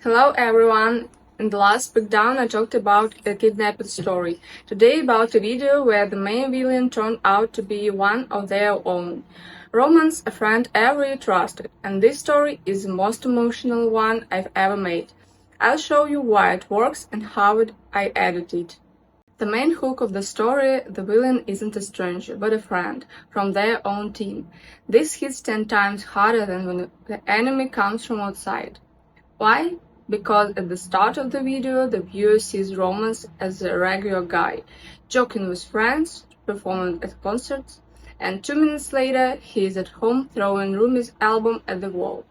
Hello everyone! In the last breakdown I talked about a kidnapped story. Today about a video where the main villain turned out to be one of their own. Romance, a friend everyone trusted, and this story is the most emotional one I've ever made. I'll show you why it works and how I edited it. The main hook of the story, the villain isn't a stranger, but a friend from their own team. This hits 10 times harder than when the enemy comes from outside. Why? Because at the start of the video, the viewer sees Romance as a regular guy, joking with friends, performing at concerts, and 2 minutes later, he is at home throwing Rumi's album at the wall.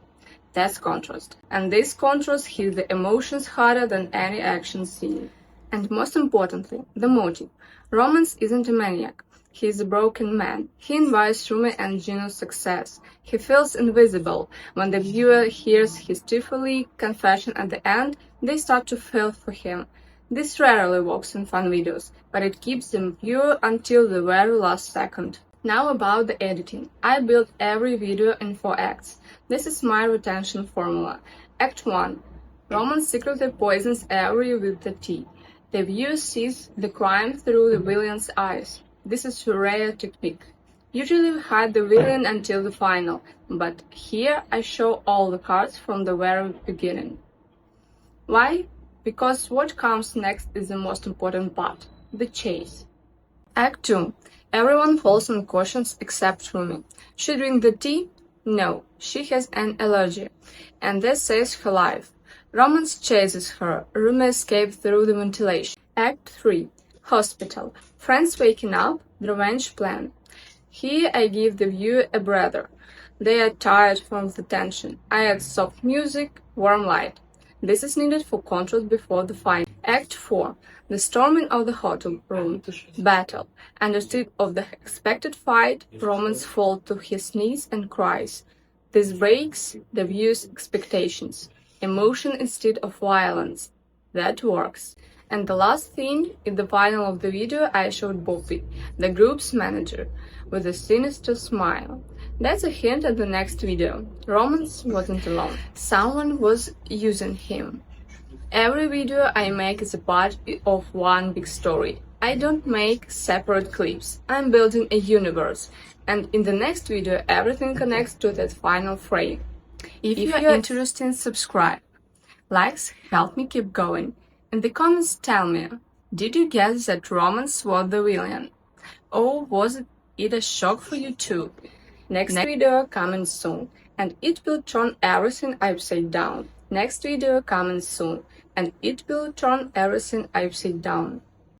That's contrast. And this contrast hits the emotions harder than any action scene. And most importantly, the motive. Romance isn't a maniac. He is a broken man. He envies Rumi and Gino's success. He feels invisible. When the viewer hears his tearful confession at the end, they start to feel for him. This rarely works in fun videos, but it keeps the viewer until the very last second. Now about the editing. I built every video in 4 acts. This is my retention formula. Act 1. Romance secretly poisons Avery with the tea. The viewer sees the crime through the villain's eyes. This is a rare technique. Usually we hide the villain until the final, but here I show all the cards from the very beginning. Why? Because what comes next is the most important part, the chase. Act 2. Everyone falls on cautions except Rumi. She drink the tea? No, she has an allergy, and that saves her life. Romance chases her. Rumi escapes through the ventilation. Act 3. Hospital. Friends waking up, the revenge plan. Here I give the viewer a breather. They are tired from the tension. I add soft music, warm light. This is needed for contrast before the fight. Act 4. The storming of the hotel room. Battle. Instead of the expected fight, Romance falls to his knees and cries. This breaks the viewer's expectations. Emotion instead of violence. That works. And the last thing, in the final of the video, I showed Bobby, the group's manager, with a sinister smile. That's a hint at the next video. Romance wasn't alone. Someone was using him. Every video I make is a part of one big story. I don't make separate clips. I'm building a universe. And in the next video, everything connects to that final frame. If you're interested, subscribe. Likes help me keep going. In the comments tell me, did you guess that Romance was the villain? Or was it a shock for you too? Next video coming soon, and it will turn everything upside down. Next video coming soon, and it will turn everything upside down.